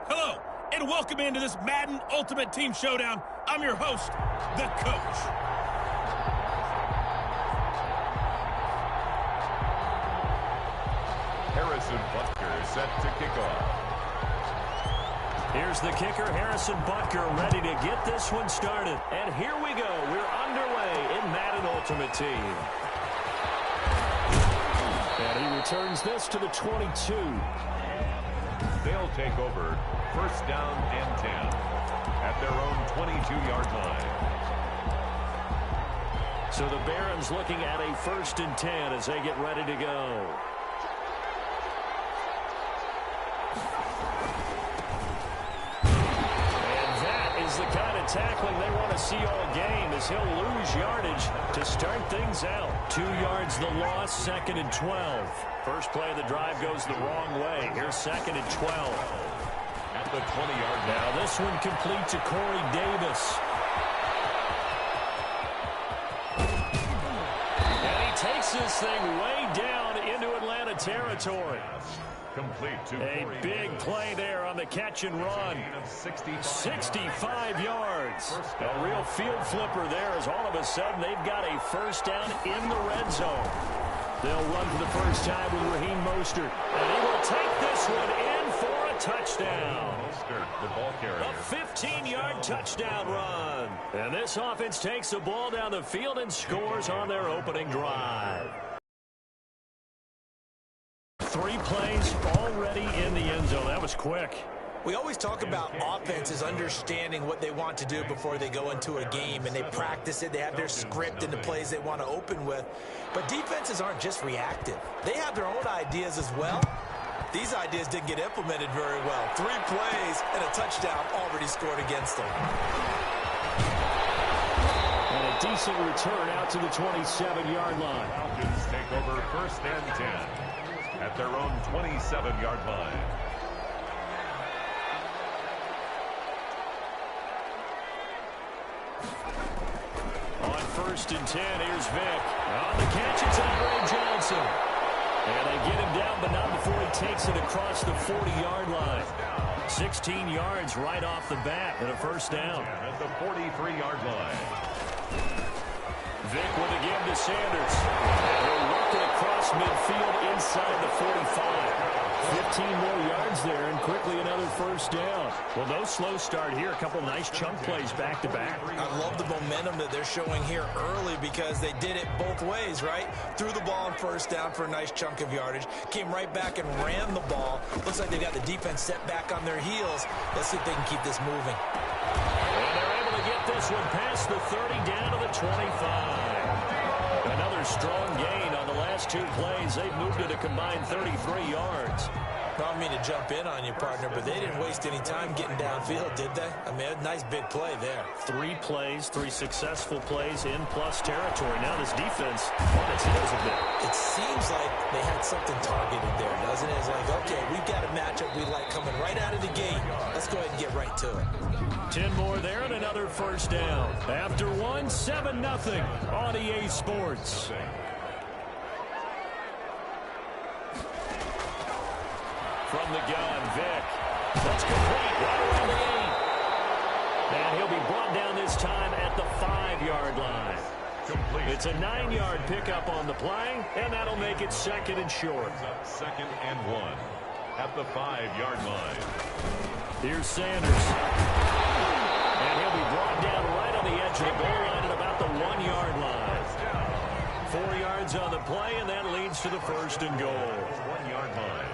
Hello, and welcome into this Madden Ultimate Team Showdown. I'm your host, the Coach. Harrison Butker set to kick off. Here's the kicker, Harrison Butker, ready to get this one started. And here we go. We're underway in Madden Ultimate Team. And he returns this to the 22. They'll take over first down and 10 at their own 22-yard line. So the Barons looking at a 1st and 10 as they get ready to go. The kind of tackling they want to see all game as he'll lose yardage to start things out. 2 yards the loss, 2nd and 12. First play of the drive goes the wrong way. Here's 2nd and 12. At the 20-yard line. Now this one complete to Corey Davis. And he takes this thing way down into Atlanta territory. Complete to a big play there on the catch and run. 65 yards. A real field flipper there as all of a sudden they've got a first down in the red zone. They'll run for the first time with Raheem Mostert. And he will take this one in for a touchdown. Mostert, the ball carrier. A 15-yard touchdown run. And this offense takes the ball down the field and scores on their opening drive. 3 plays already in the end zone. That was quick. We always talk about offenses understanding what they want to do before they go into a game, and they practice it. They have their script and the plays they want to open with. But defenses aren't just reactive. They have their own ideas as well. These ideas didn't get implemented very well. 3 plays and a touchdown already scored against them. And a decent return out to the 27-yard line. Falcons take over first and 10. At their own 27-yard line. On 1st and 10, here's Vick. On the catch, it's Andre Johnson. And they get him down, but not before he takes it across the 40-yard line. 16 yards right off the bat and a first down. At the 43-yard line. Vick with a give to Sanders. And he'll work it across midfield inside the 45. 15 more yards there and quickly another first down. Well, no slow start here. A couple nice chunk plays back-to-back. I love the momentum that they're showing here early because they did it both ways, right? Threw the ball on first down for a nice chunk of yardage. Came right back and ran the ball. Looks like they got the defense set back on their heels. Let's see if they can keep this moving. And they're able to get this one past the 30 down to the 25. Another strong gain on the last 2 plays. They've moved it a combined 33 yards. I don't mean to jump in on you, partner, but they didn't waste any time getting downfield, did they? I mean, a nice big play there. 3 plays, 3 successful plays in plus territory. Now this defense on its heels a bit. It seems like they had something targeted there, doesn't it? It's like, okay, we've got a matchup we like coming right out of the gate. Let's go ahead and get right to it. 10 more there and another first down. After 1, 7-0 on EA Sports. From the gun, Vick. That's complete right around the 8. And he'll be brought down this time at the 5-yard line. Complete. It's a 9-yard pickup on the play, and that'll make it 2nd and short. 2nd and 1 at the 5-yard line. Here's Sanders. And he'll be brought down right on the edge of the goal line at about the 1-yard line. 4 yards on the play, and that leads to the 1st and goal. 1-yard line.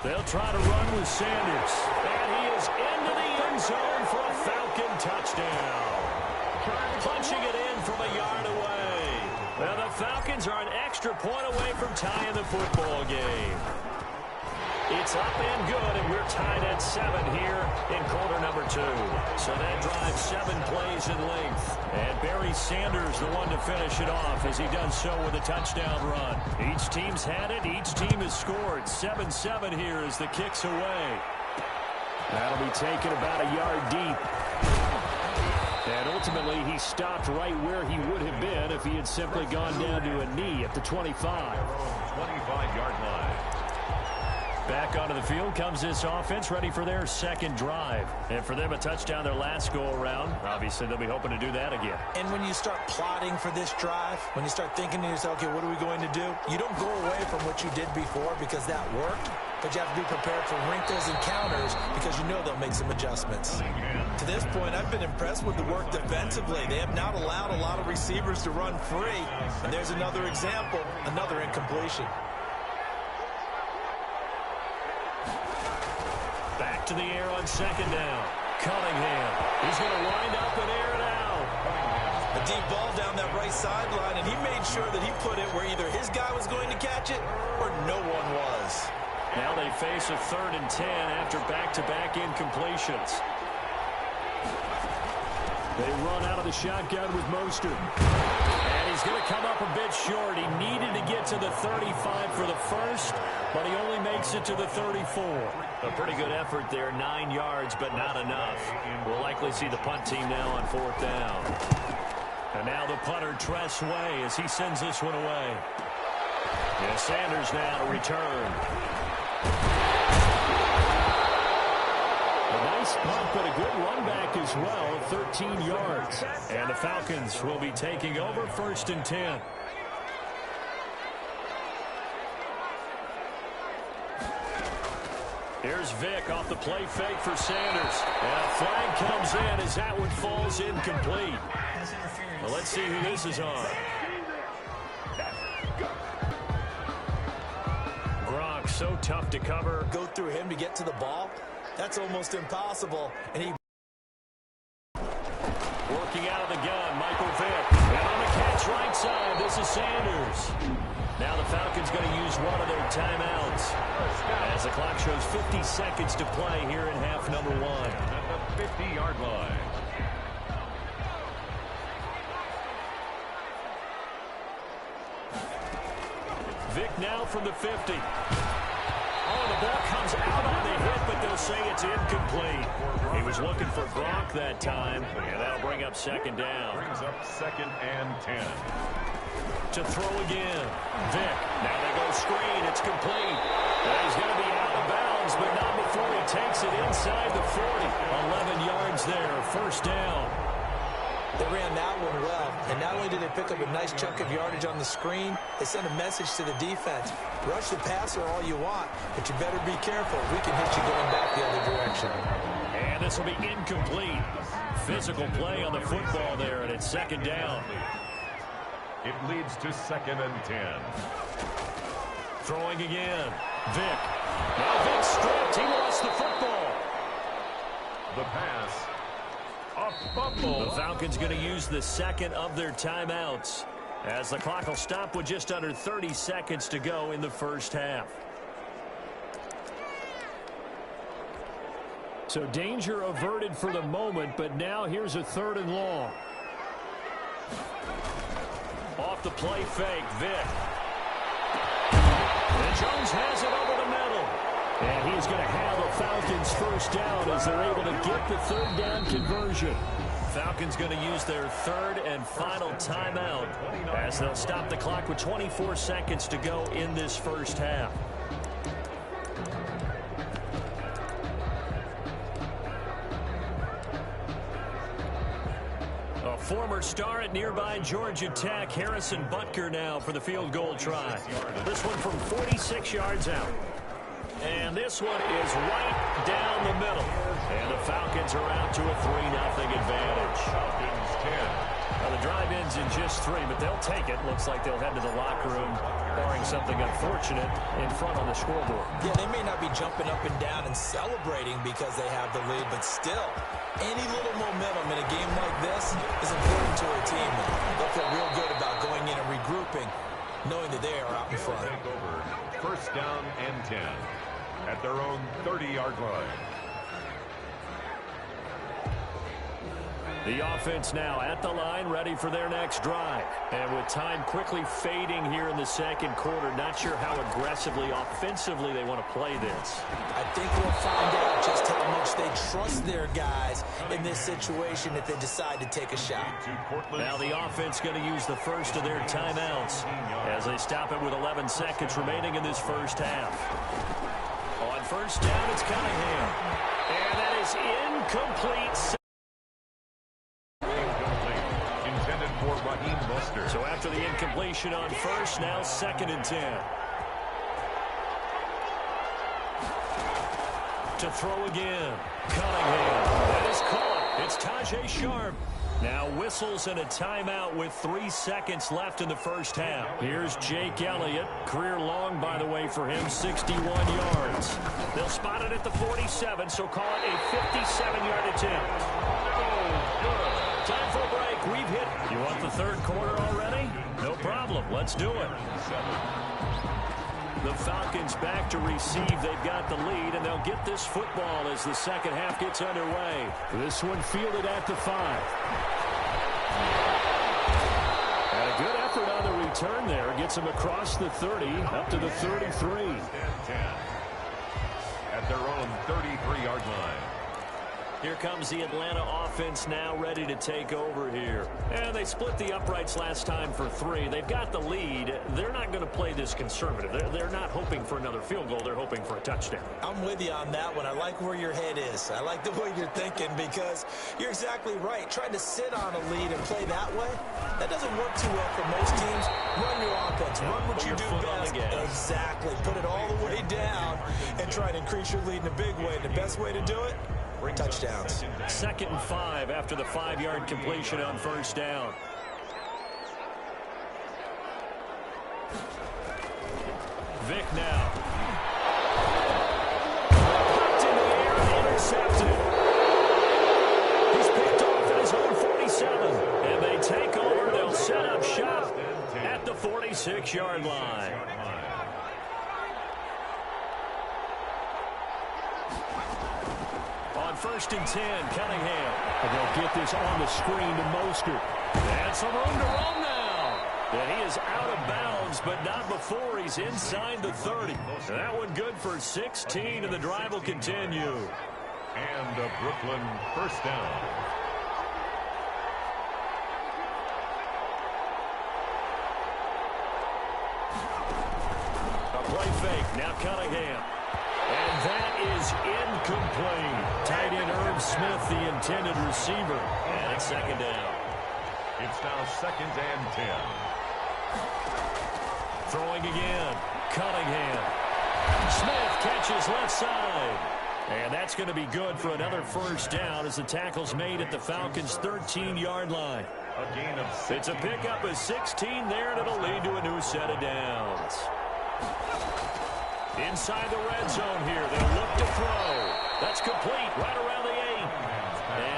They'll try to run with Sanders. And he is into the end zone for a Falcon touchdown. Punching it in from a yard away. Well, the Falcons are an extra point away from tying the football game. It's up and good, and we're tied at 7 here in quarter number 2. So that drives 7 plays in length. And Barry Sanders, the one to finish it off, as he does so with a touchdown run. Each team's had it. Each team has scored. 7-7 here as the kick's away. That'll be taken about a yard deep. And ultimately, he stopped right where he would have been if he had simply gone down to a knee at the 25. 25-yard line. Back onto the field comes this offense, ready for their second drive. And for them, a touchdown their last go-around. Obviously, they'll be hoping to do that again. And when you start plotting for this drive, when you start thinking to yourself, okay, what are we going to do? You don't go away from what you did before because that worked, but you have to be prepared for wrinkles and counters because you know they'll make some adjustments. To this point, I've been impressed with the work defensively. They have not allowed a lot of receivers to run free. And there's another example, another incompletion. Back to the air on second down. Cunningham. He's going to wind up and air it out. A deep ball down that right sideline, and he made sure that he put it where either his guy was going to catch it or no one was. Now they face a 3rd and 10 after back-to-back incompletions. They run out of the shotgun with Mostert. And he's going to come up a bit short. He needed to get to the 35 for the first, but he only makes it to the 34. A pretty good effort there, 9 yards, but not enough. We'll likely see the punt team now on 4th down. And now the punter, Tress Way, as he sends this one away. And Sanders now to return. A nice punt, but a good run back as well, 13 yards. And the Falcons will be taking over 1st and 10. Here's Vick off the play fake for Sanders. And a flag comes in as that one falls incomplete. Well, let's see who this is on. Gronk, so tough to cover. Go through him to get to the ball? That's almost impossible. And he working out of the gun, Michael Vick. And on the catch right side, this is Sanders. Now the Falcons going to use one of their timeouts. As the clock shows 50 seconds to play here in half number 1. At the 50-yard line. Vick now from the 50. Oh, the ball comes out on the hit, but they'll say it's incomplete. He was looking for Gronk that time, and that'll bring up 2nd down. Brings up 2nd and 10. To throw again. Vick. Now they go screen. It's complete. And he's going to be out of bounds, but not before he takes it inside the 40. 11 yards there. 1st down. They ran that one well, and not only did they pick up a nice chunk of yardage on the screen, they sent a message to the defense. Rush the passer all you want, but you better be careful. We can hit you going back the other direction. And this will be incomplete. Physical play on the football there, and it's 2nd down. It leads to 2nd and 10. Throwing again. Vick. Now Vick stripped. He lost the football. The pass. A fumble. The Falcons going to use the 2nd of their timeouts as the clock will stop with just under 30 seconds to go in the 1st half. So danger averted for the moment, but now here's a 3rd and long. Off the play fake, Vick. And Jones has it over the middle. And he's going to have a Falcons 1st down as they're able to get the 3rd down conversion. Falcons going to use their 3rd and final timeout as they'll stop the clock with 24 seconds to go in this 1st half. Former star at nearby Georgia Tech, Harrison Butker now for the field goal try. This one from 46 yards out. And this one is right down the middle. And the Falcons are out to a 3-0 advantage. Falcons 10. Now the drive ends in just 3, but they'll take it. Looks like they'll head to the locker room, barring something unfortunate in front on the scoreboard. Yeah, they may not be jumping up and down and celebrating because they have the lead, but still, any little momentum in a game like this is important to a team. They'll feel real good about going in and regrouping, knowing that they are out in front. Take over 1st down and 10 at their own 30-yard line. The offense now at the line, ready for their next drive. And with time quickly fading here in the 2nd quarter, not sure how aggressively, offensively they want to play this. I think we'll find out just how much they trust their guys in this situation if they decide to take a shot. Now the offense going to use the 1st of their timeouts as they stop it with 11 seconds remaining in this 1st half. first down, it's Cunningham. And that is incomplete. Intended for Raheem Mostert. So after the incompletion on first, now 2nd and 10. To throw again. Cunningham. That is caught. It's Tajay Sharp. Now whistles and a timeout with 3 seconds left in the first half. Here's Jake Elliott. Career long, by the way, for him, 61 yards. They'll spot it at the 47, so call it a 57-yard attempt. Oh, good. Time for a break. We've hit. You want the third quarter already? No problem. Let's do it. The Falcons back to receive. They've got the lead, and they'll get this football as the second half gets underway. This one fielded at the 5. And a good effort on the return there. Gets him across the 30, up to the 33. At their own 33-yard line. Here comes the Atlanta offense now ready to take over here. And they split the uprights last time for 3. They've got the lead. They're not going to play this conservative. They're not hoping for another field goal. They're hoping for a touchdown. I'm with you on that one. I like where your head is. I like the way you're thinking because you're exactly right. Trying to sit on a lead and play that way, that doesn't work too well for most teams. Run your offense. Run what you do best. Exactly. Put it all the way down and try to increase your lead in a big way. And the best way to do it? Touchdowns. 2nd and 5 after the 5-yard completion on first down. Vick now. Popped in the air and intercepted. He's picked off at his own 47. And they take over. They'll set up shop at the 46-yard line. On 1st and 10, Cunningham. And they'll get this on the screen to Mostert. That's a room to run now. And he is out of bounds, but not before he's inside the 30. That one good for 16, and the drive will continue. And a Brooklyn first down. A play fake. Now Cunningham. And that is incomplete. Tight end Herb Smith, the intended receiver. And it's 2nd down. It's now 2nd and 10. Throwing again. Cunningham. Smith catches left side. And that's going to be good for another first down as the tackle's made at the Falcons' 13-yard line. A gain of 16. It's a pickup of 16 there, and it'll lead to a new set of downs. Inside the red zone here. They'll look to throw. That's complete right around the 8.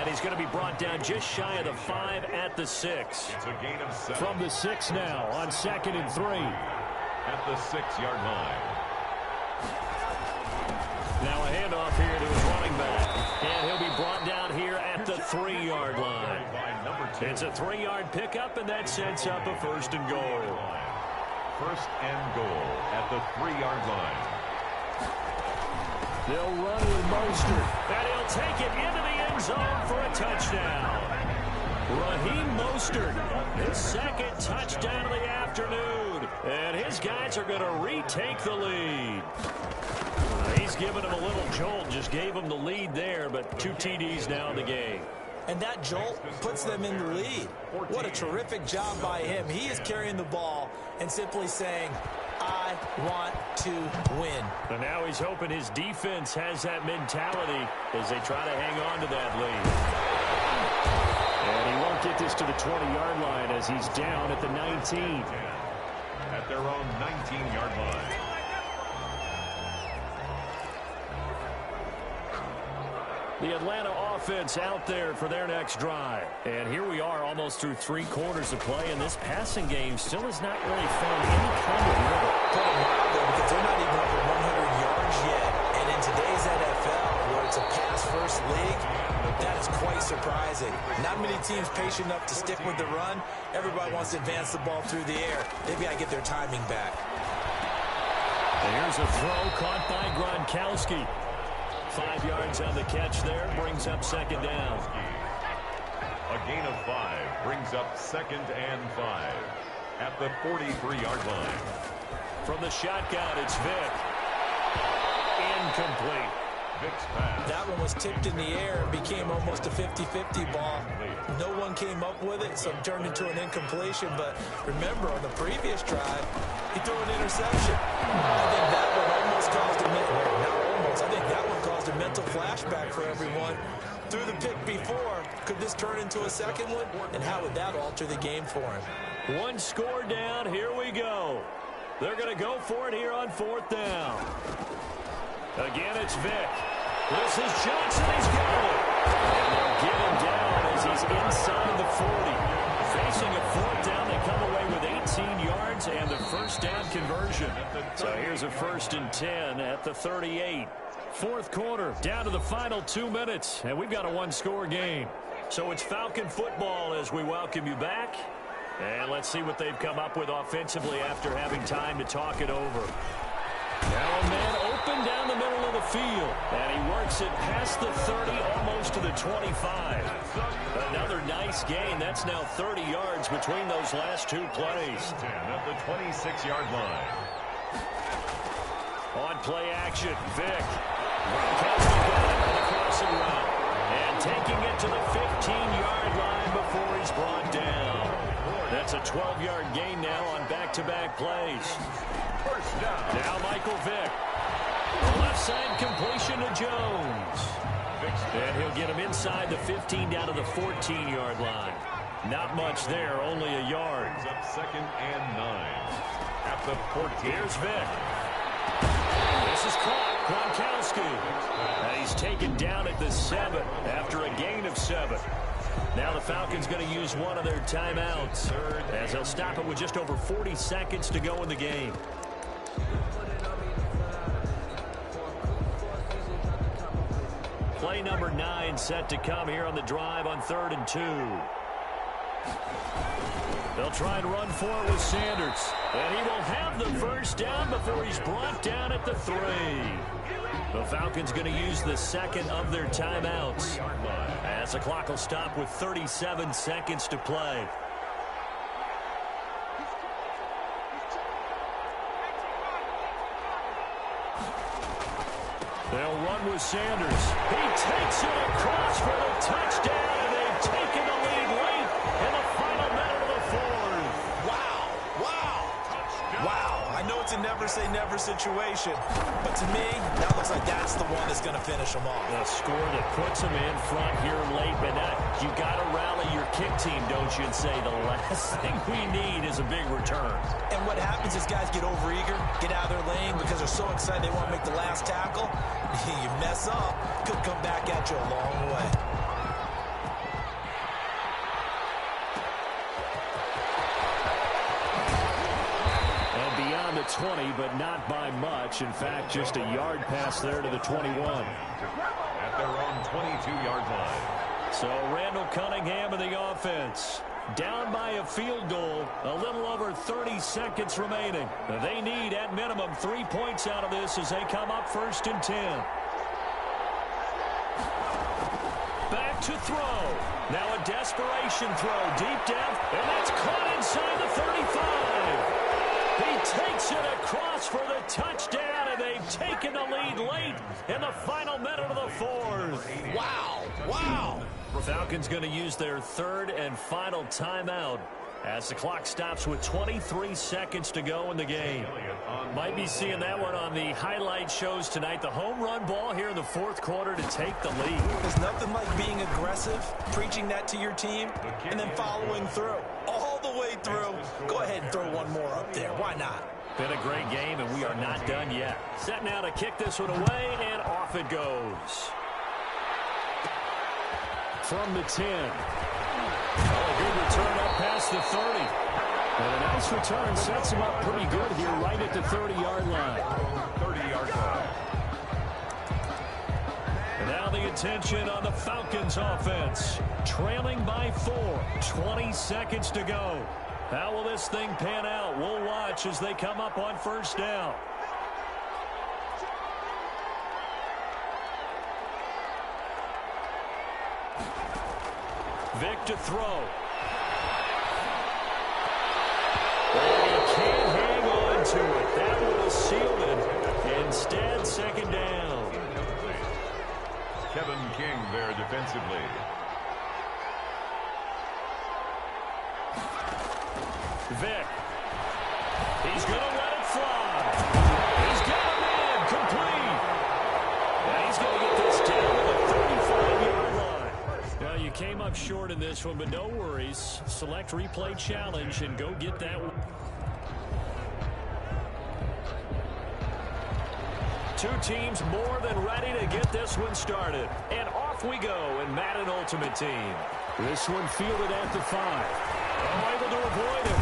And he's going to be brought down just shy of the 5 at the 6. It's a gain of 7. From the 6 now on 2nd and 3. At the 6-yard line. Now a handoff here to his running back. And he'll be brought down here at the 3-yard line. It's a 3-yard pickup, and that sets up a 1st and goal. 1st and goal at the 3-yard line. They'll run with Mostert. And he'll take it into the end zone for a touchdown. Raheem Mostert, his 2nd touchdown of the afternoon. And his guys are going to retake the lead. He's given him a little jolt, just gave him the lead there, but 2 TDs now in the game. And that jolt puts them in the lead. What a terrific job by him. He is carrying the ball and simply saying, I want to win. And now he's hoping his defense has that mentality as they try to hang on to that lead. And he won't get this to the 20-yard line as he's down at the 19. At their own 19-yard line. The Atlanta offense out there for their next drive. And here we are almost through 3 quarters of play, and this passing game still has not really found any kind of rhythm. Put them out there because they're not even over 100 yards yet. And in today's NFL, where it's a pass-first league, that is quite surprising. Not many teams patient enough to stick with the run. Everybody wants to advance the ball through the air. They've got to get their timing back. And here's a throw caught by Gronkowski. 5 yards on the catch there, brings up 2nd down. A gain of 5 brings up 2nd and 5 at the 43-yard line. From the shotgun, it's Vick. incomplete. That one was tipped in the air and became almost a 50-50 ball. No one came up with it, so it turned into an incompletion. But remember, on the previous drive, he threw an interception. I think that one almost caused I think that one caused a mental flashback for everyone. Threw the pick before. Could this turn into a second one? And how would that alter the game for him? One score down. Here we go. They're going to go for it here on 4th down. Again, it's Vick. This is Johnson. He's got it. And they'll get him down as he's inside the 40. Facing a 4th down, they come away with 18 yards and the first down conversion. So here's a 1st and 10 at the 38. 4th quarter, down to the final 2 minutes, and we've got a one-score game. So it's Falcon football as we welcome you back. And let's see what they've come up with offensively after having time to talk it over. Now a man open down the middle of the field. And he works it past the 30, almost to the 25. Another nice gain. That's now 30 yards between those last two plays. At the 26-yard line. On play action, Vick. Gronkowski got it on the crossing route. And taking it to the 15-yard line before he's brought down. That's a 12-yard gain now on back-to-back plays. First down. Now Michael Vick. Left side completion to Jones. And he'll get him inside the 15 down to the 14-yard line. Not much there, only a yard. Up 2nd and 9. At the 14. Here's Vick. This is caught. Gronkowski. And he's taken down at the 7 after a gain of 7. Now the Falcons going to use one of their timeouts as they'll stop it with just over 40 seconds to go in the game. Play number 9 set to come here on the drive on 3rd and 2. They'll try and run for it with Sanders. And he will have the first down before he's brought down at the 3. The Falcons going to use the second of their timeouts as the clock will stop with 37 seconds to play. They'll run with Sanders. He takes it across for the touchdown, and they've taken the lead late in the final minute of the 4th. Wow. I know it's a never-say-never situation, but to me, that looks like that's the one that's going to finish them off. A score that puts them in front here late, but you got to rally your kick team, don't you, and say the last thing we need is a big return. And what happens is guys get overeager, get out of their lane because they're so excited they want to make the last tackle. You mess up, could come back at you a long way. And beyond the 20, but not by much. In fact, just a yard pass there to the 21. At their own 22-yard line. So Randall Cunningham and the offense down by a field goal, a little over 30 seconds remaining. They need at minimum 3 points out of this as they come up 1st and 10. Back to throw. Now a desperation throw deep down, and that's caught inside the 35. He takes it across for the touchdown, and they've taken the lead late in the final minute of the 4th. Wow. The Falcons going to use their 3rd and final timeout as the clock stops with 23 seconds to go in the game. Might be seeing that one on the highlight shows tonight. The home run ball here in the 4th quarter to take the lead. There's nothing like being aggressive, preaching that to your team, and then following through. All the way through. Go ahead and throw one more up there. Why not? Been a great game, and we are not done yet. Set now to kick this one away, and off it goes. From the 10. A good return up past the 30. And a nice return sets him up pretty good here right at the 30-yard line. 30-yard line. And now the attention on the Falcons offense. Trailing by 4. 20 seconds to go. How will this thing pan out? We'll watch as they come up on 1st down. Vick to throw. And he can't hang on to it. That would have sealed it. Instead, 2nd down. Kevin King there defensively. Vick. He's going to let it fly. He's got him in. Complete. And he's going to get this down to the 35-yard line. Well, you came up short in this one, but no worries. Select replay challenge and go get that one. Two teams more than ready to get this one started. And off we go in Madden Ultimate Team. This one fielded at the 5. Able to avoid it.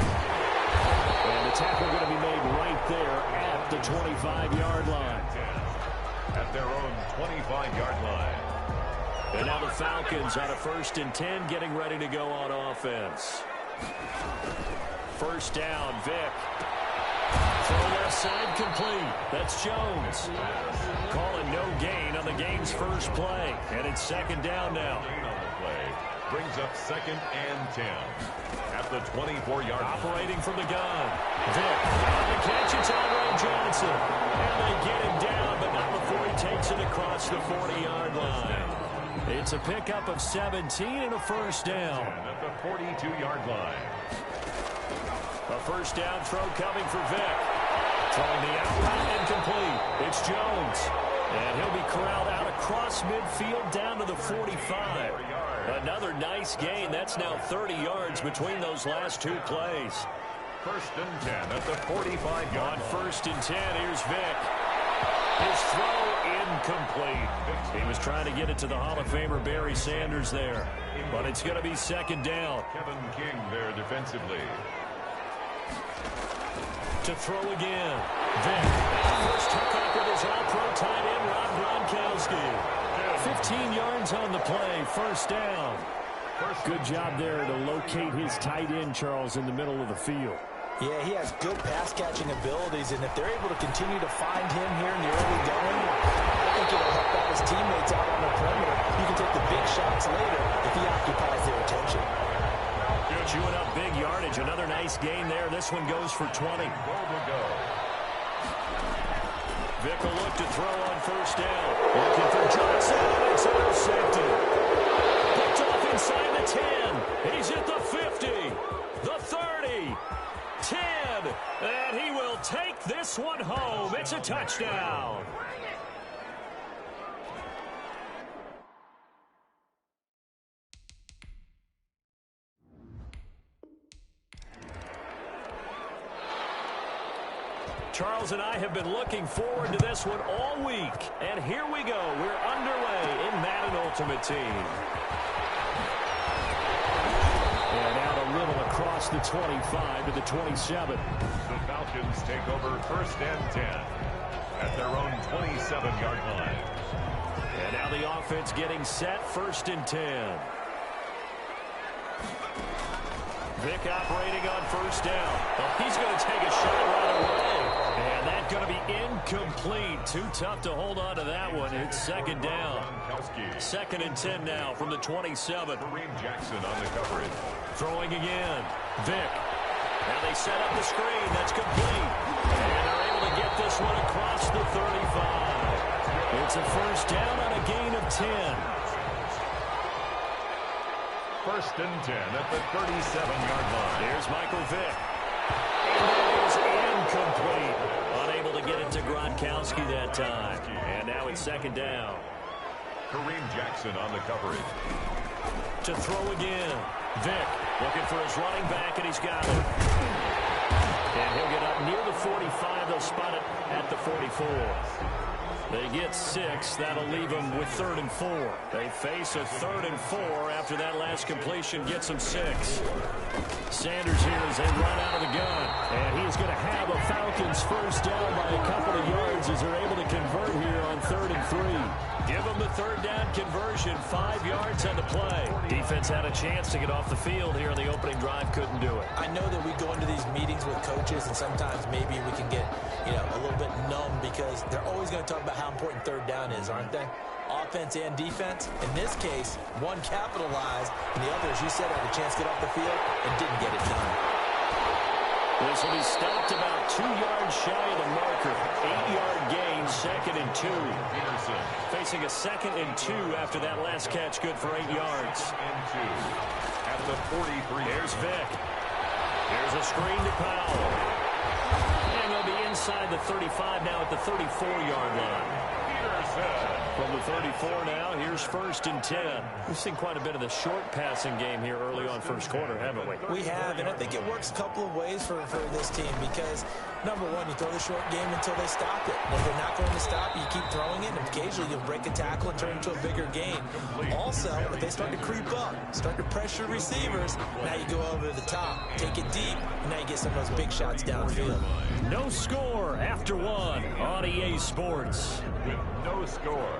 And the tackle going to be made right there at the 25-yard line. At their own 25-yard line. And now the Falcons on a 1st and 10 getting ready to go on offense. First down, Vick. Throw left side complete. That's Jones. Calling no gain on the game's first play. And it's 2nd down now. Brings up 2nd and 10. At the 24-yard line. Operating from the gun. Vick. On the catch, it's Andre Johnson. And they get him down, but not before he takes it across the 40-yard line. It's a pickup of 17 and a first down. At the 42-yard line. A first down throw coming for Vick. Throwing the out route incomplete. It's Jones. And he'll be corralled out across midfield down to the 45. Another nice gain. That's now 30 yards between those last two plays. 1st and 10 at the 45-yard line. On 1st and 10, here's Vick. His throw incomplete. He was trying to get it to the Hall of Famer Barry Sanders there. But it's going to be 2nd down. Kevin King there defensively. To throw again. Vick. First hookup with his all-pro tight end, Rob Gronkowski. 15 yards on the play. First down. Good job there to locate his tight end, Charles, in the middle of the field. Yeah, he has good pass-catching abilities, and if they're able to continue to find him here in the early going, I think it'll help out his teammates out on the perimeter. You can take the big shots later if he occupies their attention. Chewing up big yardage. Another nice gain there. This one goes for 20. Vick will look to throw on first down. Looking for Johnson. It's intercepted. Picked off inside the 10. He's at the 50. The 30. 10. And he will take this one home. It's a touchdown. Charles and I have been looking forward to this one all week. And here we go. We're underway in Madden Ultimate Team. And out a little across the 25 to the 27. The Falcons take over 1st and 10 at their own 27-yard line. And now the offense getting set. 1st and 10. Vick operating on first down. Oh, he's going to take a shot right away. And that's going to be incomplete. Too tough to hold on to that one. It's 2nd down. 2nd and 10 now from the 27. Kareem Jackson on the coverage. Throwing again. Vick. Now they set up the screen. That's complete. And they're able to get this one across the 35. It's a first down on a gain of 10. 1st and 10 at the 37-yard line. Here's Michael Vick. And it is incomplete. Unable to get it to Gronkowski that time. And now it's 2nd down. Kareem Jackson on the coverage. To throw again. Vick looking for his running back, and he's got it. And he'll get up near the 45. They'll spot it at the 44. They get 6. That'll leave them with 3rd and 4. They face a 3rd and 4 after that last completion gets them 6. Sanders here as they run out of the gun. And he is going to have a Falcons first down by a couple of yards as they're able to convert here on 3rd and 3. Give them the 3rd down conversion. 5 yards on the play. Defense had a chance to get off the field here on the opening drive. Couldn't do it. I know that we go into these meetings with coaches, and sometimes maybe we can get, a little bit numb because they're always going to talk about how important 3rd down is, aren't they? Offense and defense. In this case, one capitalized, and the other, as you said, had a chance to get off the field and didn't get it done. This will be stopped about 2 yards shy of the marker. 8-yard gain, 2nd and 2. Peterson. facing a 2nd and 2 after that last catch, good for 8 yards. And 2 at the 43. There's Vick. There's a screen to Powell. And they'll be inside the 35 now at the 34-yard line. From the 34 now, here's 1st and 10. We've seen quite a bit of the short passing game here early on first quarter, haven't we? We have, and I think it works a couple of ways for this team because, number one, you throw the short game until they stop it. And if they're not going to stop it, you keep throwing it, and occasionally you'll break a tackle and turn it into a bigger gain. Also, if they start to creep up, start to pressure receivers, now you go over the top, take it deep, and now you get some of those big shots downfield. No score after 1 on EA Sports. With no score.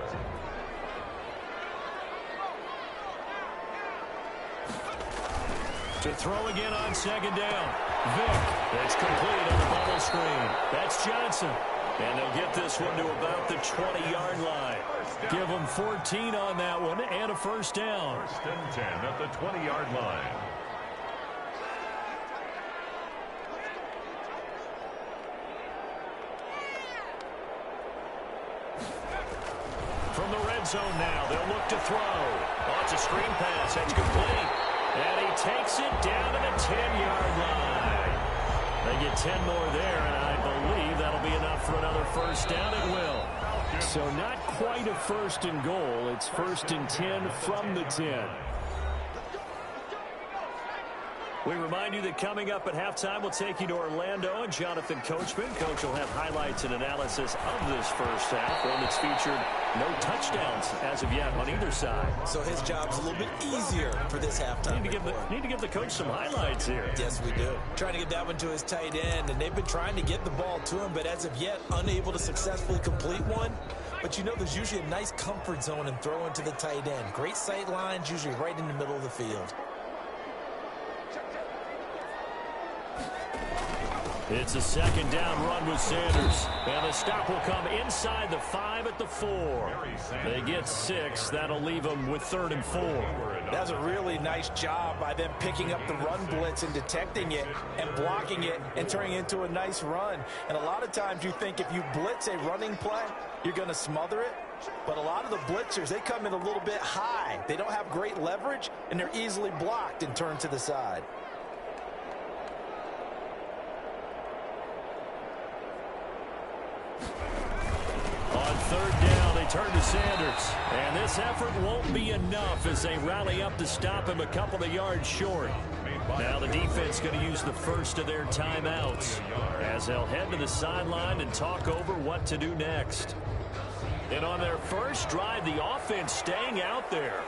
To throw again on 2nd down. Vick. It's complete on the bubble screen. That's Johnson. And they'll get this one to about the 20-yard line. Give them 14 on that one and a 1st down. 1st and 10 at the 20-yard line. From the red zone now, they'll look to throw. Oh, it's a screen pass. That's complete. And he takes it down to the 10-yard line. They get 10 more there, and I believe that'll be enough for another 1st down. It will. So not quite a 1st and goal. It's 1st and 10 from the 10. We remind you that coming up at halftime, we'll take you to Orlando and Jonathan Coachman. Coach will have highlights and analysis of this first half, one that's featured no touchdowns as of yet on either side. So his job's a little bit easier for this halftime. Need to give the coach some highlights here. Yes, we do. Trying to get that one to his tight end, and they've been trying to get the ball to him, but as of yet, unable to successfully complete one. But you know there's usually a nice comfort zone in throwing to the tight end. Great sight lines, usually right in the middle of the field. It's a 2nd down run with Sanders. And the stop will come inside the 5 at the 4. They get 6. That'll leave them with 3rd and 4. That's a really nice job by them picking up the run blitz and detecting it and blocking it and turning it into a nice run. And a lot of times you think if you blitz a running play, you're going to smother it. But a lot of the blitzers, they come in a little bit high. They don't have great leverage, and they're easily blocked and turned to the side. On 3rd down, they turn to Sanders. And this effort won't be enough as they rally up to stop him a couple of yards short. Now the defense going to use the first of their timeouts as they'll head to the sideline and talk over what to do next. And on their first drive, the offense staying out there.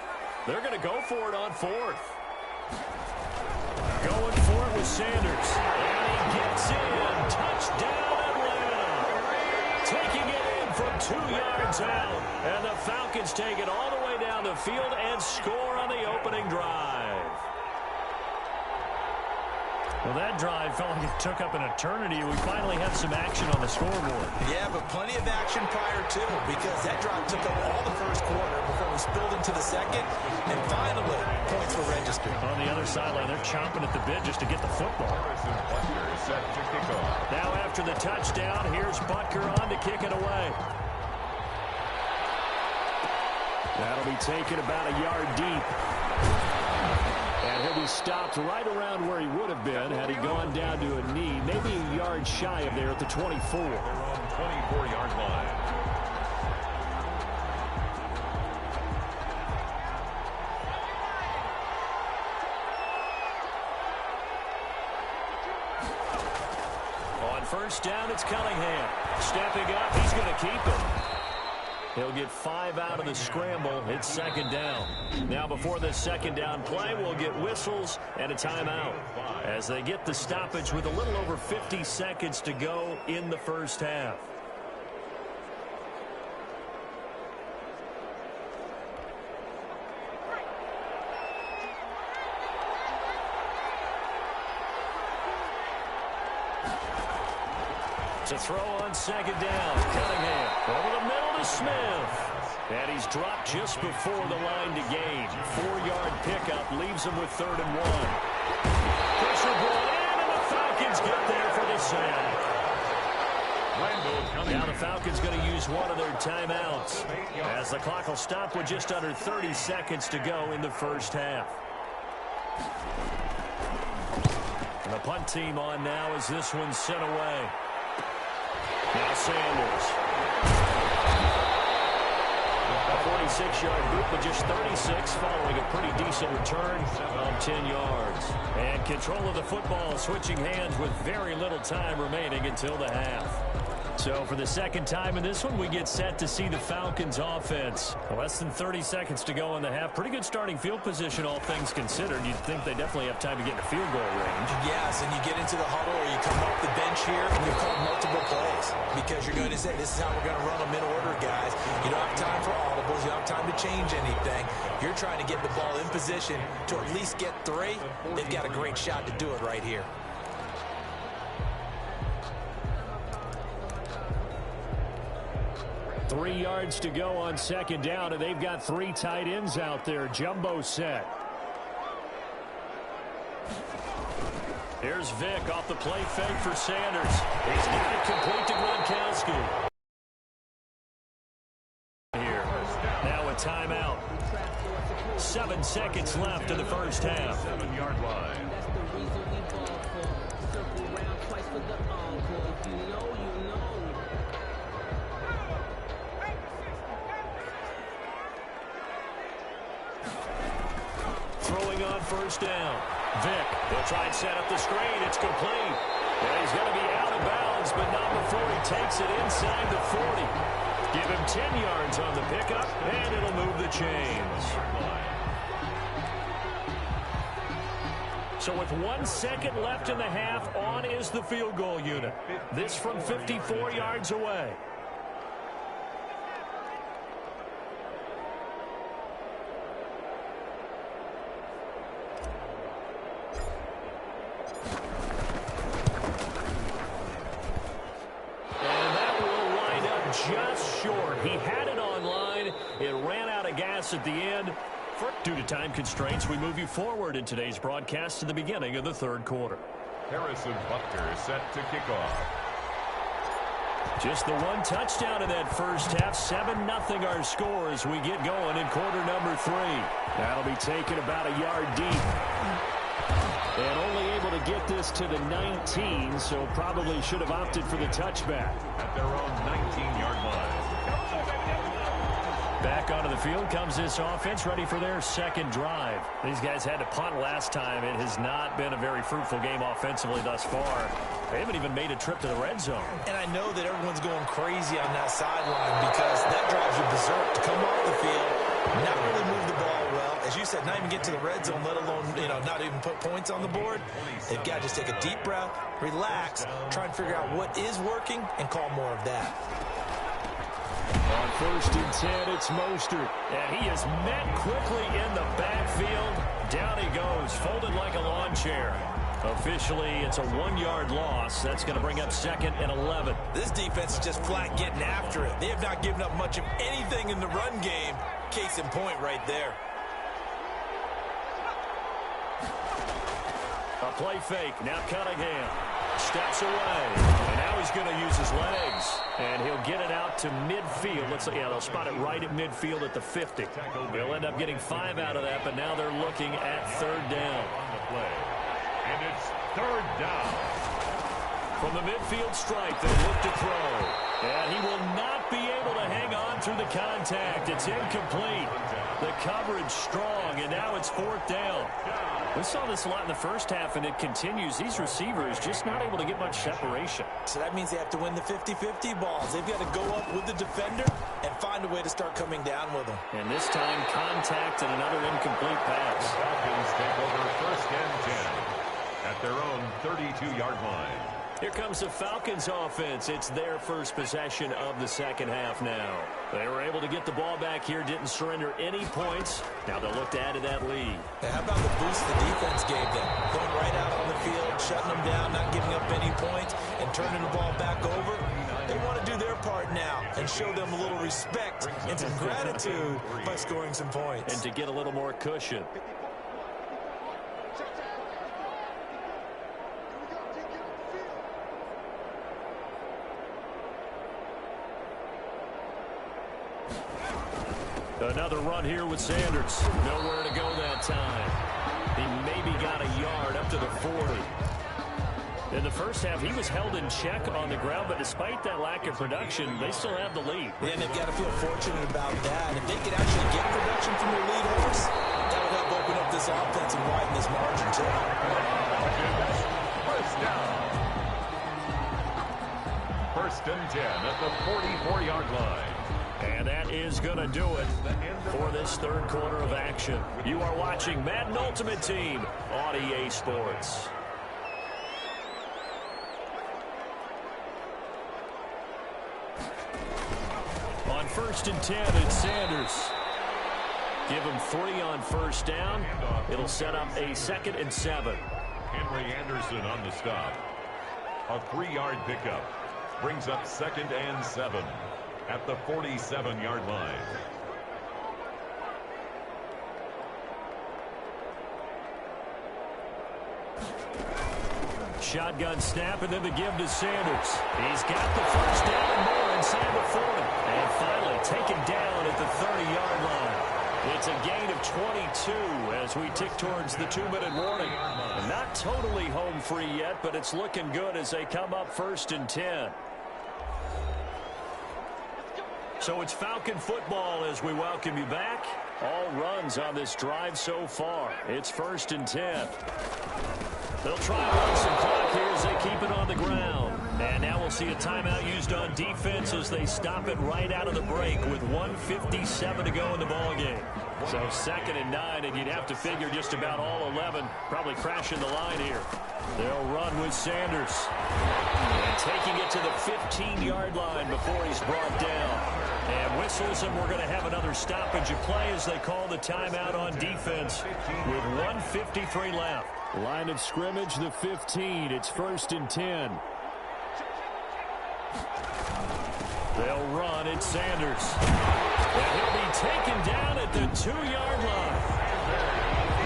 They're going to go for it on 4th. Going for it with Sanders. And he gets in. Touchdown, Atlanta. Taking it in from 2 yards out. And the Falcons take it all the way down the field and score on the opening drive. Well, that drive felt like it took up an eternity. We finally have some action on the scoreboard. Yeah, but plenty of action prior to, because that drive took up all the first quarter before we spilled into the second, and finally, points were registered. On the other sideline, they're chomping at the bit just to get the football. Now after the touchdown, here's Butker on to kick it away. That'll be taken about a yard deep. And he'll be stopped right around where he would have been had he gone down to a knee, maybe a yard shy of there at the 24. They're on 24-yard line. On 1st down, it's Cunningham. Stepping up, he's going to keep it. He'll get 5 out of the scramble. It's 2nd down. Now before this 2nd down play, we'll get whistles and a timeout as they get the stoppage with a little over 50 seconds to go in the first half. To throw on 2nd down, Cunningham over the middle to Smith. And he's dropped just before the line to gain. 4-yard pickup leaves him with 3rd and 1. Pressure brought in, and the Falcons get there for the sack. Now the Falcons going to use one of their timeouts as as the clock will stop with just under 30 seconds to go in the first half. And the punt team on now as this one's sent away. Now Sanders. A 46-yard boot, but just 36 following a pretty decent return of 10 yards. And control of the football switching hands with very little time remaining until the half. So for the second time in this one, we get set to see the Falcons offense. Less than 30 seconds to go in the half. Pretty good starting field position, all things considered. You'd think they definitely have time to get in a field goal range. Yes, and you get into the huddle or you come off the bench here and you call multiple plays because you're going to say, this is how we're going to run them in order, guys. You don't have time for audibles. You don't have time to change anything. You're trying to get the ball in position to at least get 3. They've got a great shot to do it right here. 3 yards to go on second down, and they've got 3 tight ends out there. Jumbo set. Here's Vick off the play fake for Sanders. He's got it complete to Gronkowski. Here. Now a timeout. 7 seconds left in the first half. 7-yard line. Throwing on first down. Vick, they'll try and set up the screen. It's complete. And he's going to be out of bounds, but not before he takes it inside the 40. Give him 10 yards on the pickup, and it'll move the chains. So with 1 second left in the half, on is the field goal unit. This from 54 yards away. Just short. He had it online. It ran out of gas at the end. Due to time constraints, we move you forward in today's broadcast to the beginning of the third quarter. Harrison Butker set to kick off. Just the 1 touchdown in that first half. 7-0 our score as we get going in quarter number 3. That'll be taken about a yard deep. And only able to get this to the 19, so probably should have opted for the touchback. At their own 19-yard line. Back onto the field comes this offense, ready for their second drive. These guys had to punt last time. It has not been a very fruitful game offensively thus far. They haven't even made a trip to the red zone. And I know that everyone's going crazy on that sideline because that drives you berserk to come off the field, not really move the ball well. As you said, not even get to the red zone, let alone, not even put points on the board. They've got to just take a deep breath, relax, try and figure out what is working, and call more of that. On 1st and 10, it's Mostert. And he is met quickly in the backfield. Down he goes, folded like a lawn chair. Officially, it's a 1-yard loss. That's going to bring up 2nd and 11. This defense is just flat getting after it. They have not given up much of anything in the run game. Case in point right there. A play fake. Now Cunningham steps away. And now he's going to use his legs. And he'll get it out to midfield. They'll spot it right at midfield at the 50. They'll end up getting 5 out of that, but now they're looking at 3rd down. And it's 3rd down. From the midfield stripe, they look to throw. And he will not be able to hang on through the contact. It's incomplete. The coverage strong, and now it's 4th down. We saw this a lot in the first half, and it continues. These receivers just not able to get much separation. So that means they have to win the 50-50 balls. They've got to go up with the defender and find a way to start coming down with them. And this time, contact and another incomplete pass. The Falcons take over 1st and 10 at their own 32-yard line. Here comes the Falcons offense. It's their first possession of the second half now. They were able to get the ball back here, didn't surrender any points. Now they'll look to add to that lead. Yeah, how about the boost the defense gave them? Going right out on the field, shutting them down, not giving up any points, and turning the ball back over. They want to do their part now and show them a little respect and some gratitude by scoring some points. And to get a little more cushion. Another run here with Sanders. Nowhere to go that time. He maybe got a yard up to the 40. In the first half, he was held in check on the ground, but despite that lack of production, they still have the lead. Yeah, and they've got to feel fortunate about that. If they could actually get production from their lead horse, that would help open up this offense and widen this margin, too. First down. First and 10 at the 44-yard line. And that is going to do it for this third quarter of action. You are watching Madden Ultimate Team on EA Sports. On first and 10, it's Sanders. Give him 3 on first down. It'll set up a 2nd and 7. Henry Anderson on the stop. A 3-yard pickup. Brings up 2nd and 7 at the 47-yard line. Shotgun snap and then the give to Sanders. He's got the first down and more inside the 40. And finally taken down at the 30-yard line. It's a gain of 22 as we tick towards the 2-minute warning. Not totally home free yet, but it's looking good as they come up first and 10. So it's Falcon football as we welcome you back. All runs on this drive so far. It's first and 10. They'll try and run some clock here as they keep it on the ground. And now we'll see a timeout used on defense as they stop it right out of the break with 1:57 to go in the ballgame. So 2nd and 9, and you'd have to figure just about all 11 probably crashing the line here. They'll run with Sanders. And taking it to the 15-yard line before he's brought down. And whistles, and we're going to have another stoppage of play as they call the timeout on defense with 1:53 left. Line of scrimmage, the 15. It's first and 10. They'll run. It's Sanders. And he'll be taken down at the 2-yard line.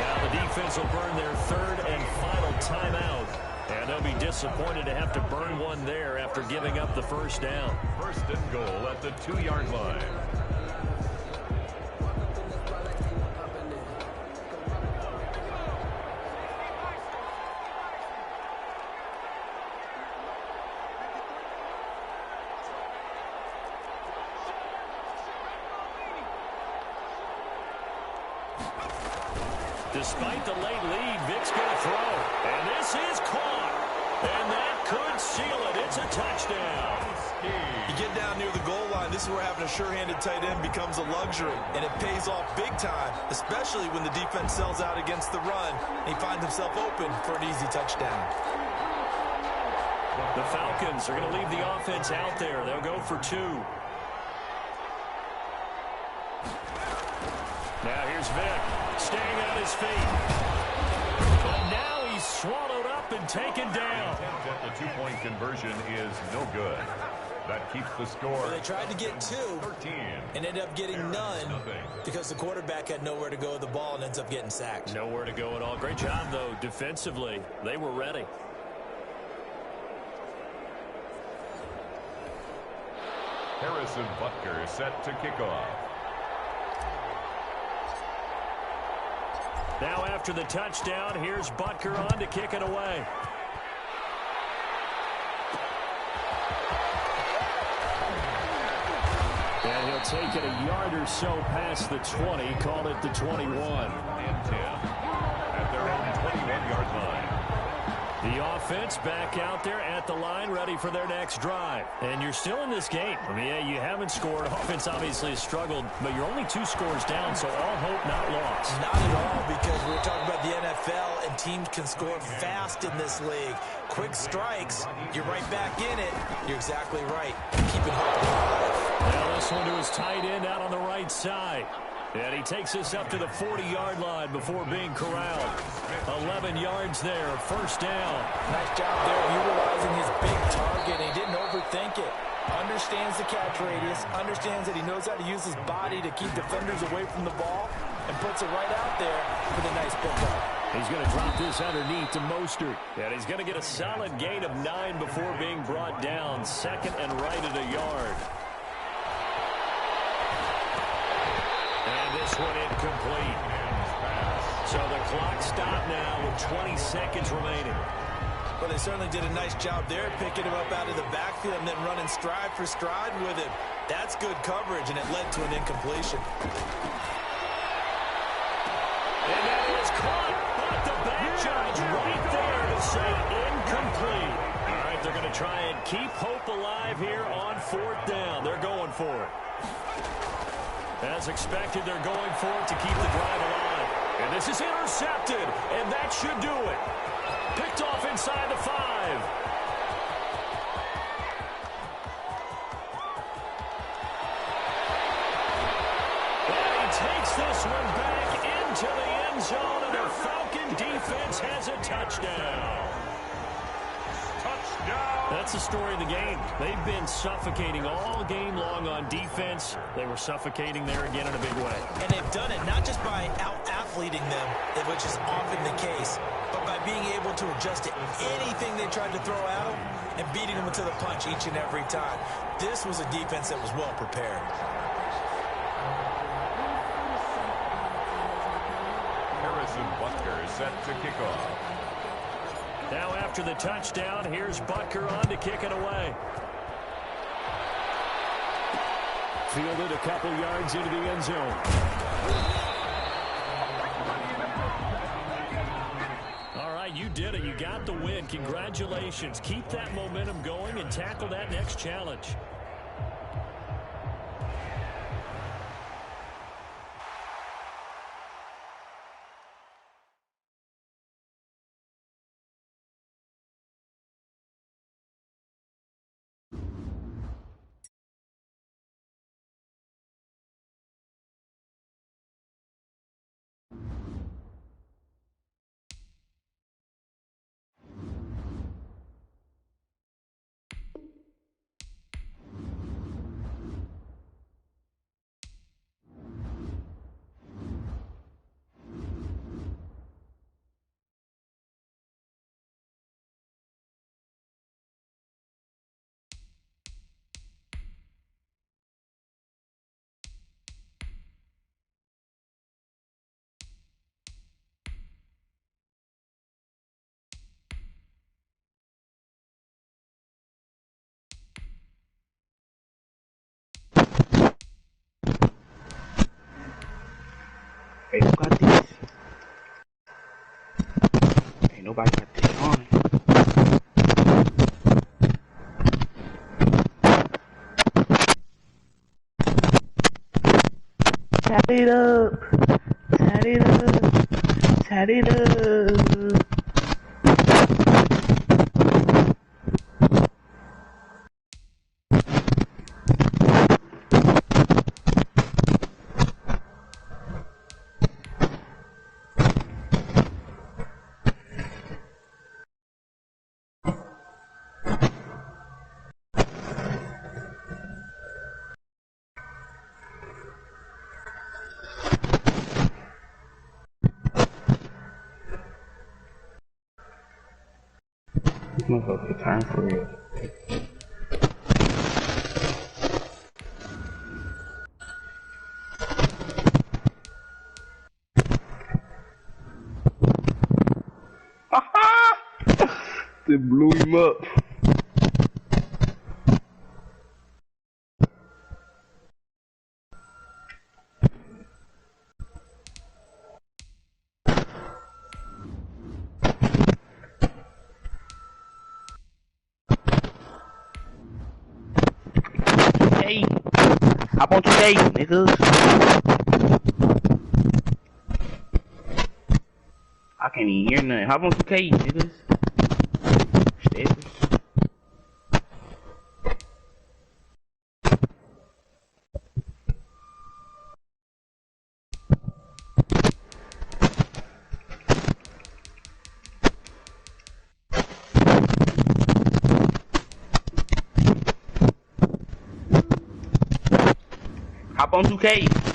Now the defense will burn their 3rd and final timeout. And they'll be disappointed to have to burn one there after giving up the first down. First and goal at the 2-yard line. Despite the late lead, Vic's going to throw. And this is caught. And that could seal it. It's a touchdown. You get down near the goal line, this is where having a sure-handed tight end becomes a luxury. And it pays off big time, especially when the defense sells out against the run. And he finds himself open for an easy touchdown. The Falcons are going to leave the offense out there. They'll go for 2. Now here's Vic, staying on his feet. But now he's swallowed up and taken down. The 2-point conversion is no good. That keeps the score. Well, they tried to get 2 13. and ended up getting none because the quarterback had nowhere to go with the ball and ends up getting sacked. Nowhere to go at all. Great job, though, defensively. They were ready. Harrison Butker set to kick off. Now after the touchdown, here's Butker on to kick it away. And he'll take it a yard or so past the 20, call it the 21. And 10 at their own 21-yard line. The offense back out there at the line, ready for their next drive. And you're still in this game. I mean, yeah, you haven't scored. Offense obviously has struggled, but you're only 2 scores down, so all hope not lost. Not at all, because we're talking about the NFL, and teams can score fast in this league. Quick strikes, you're right back in it. You're exactly right. Keeping hope alive. Now this one to his tight end out on the right side. And he takes us up to the 40-yard line before being corralled. 11 yards there, first down. Nice job there utilizing his big target. He didn't overthink it. Understands the catch radius, understands that he knows how to use his body to keep defenders away from the ball, and puts it right out there for the nice pickup. He's going to drop this underneath to Mostert. And he's going to get a solid gain of 9 before being brought down. 2nd and right at a yard. this one incomplete. So the clock stopped now with 20 seconds remaining. Well, they certainly did a nice job there, picking him up out of the backfield and then running stride for stride with him. That's good coverage, and it led to an incompletion. And that is caught, but the back judge right there to say incomplete. All right, they're going to try and keep hope alive here on 4th down. They're going for it. As expected, they're going for it to keep the drive alive. And this is intercepted, and that should do it. Picked off inside the 5. And he takes this one back into the end zone, and the Falcon defense has a touchdown. That's the story of the game. They've been suffocating all game long on defense. They were suffocating there again in a big way. And they've done it not just by out-athleting them, which is often the case, but by being able to adjust to anything they tried to throw at them and beating them to the punch each and every time. This was a defense that was well prepared. Harrison Butker is set to kick off. Now after the touchdown, here's Butker on to kick it away. Fielded a couple yards into the end zone. All right, you did it. You got the win. Congratulations. Keep that momentum going and tackle that next challenge. Hey, who got this? Ain't nobody got this on. Tat it up. Tat it up. Tat it up. Motherfucker, time for real. They blew him up. Hey, hop on today, niggas. I can't even hear nothing. Hop on 2K, niggas. Steppers. Hop on 2K.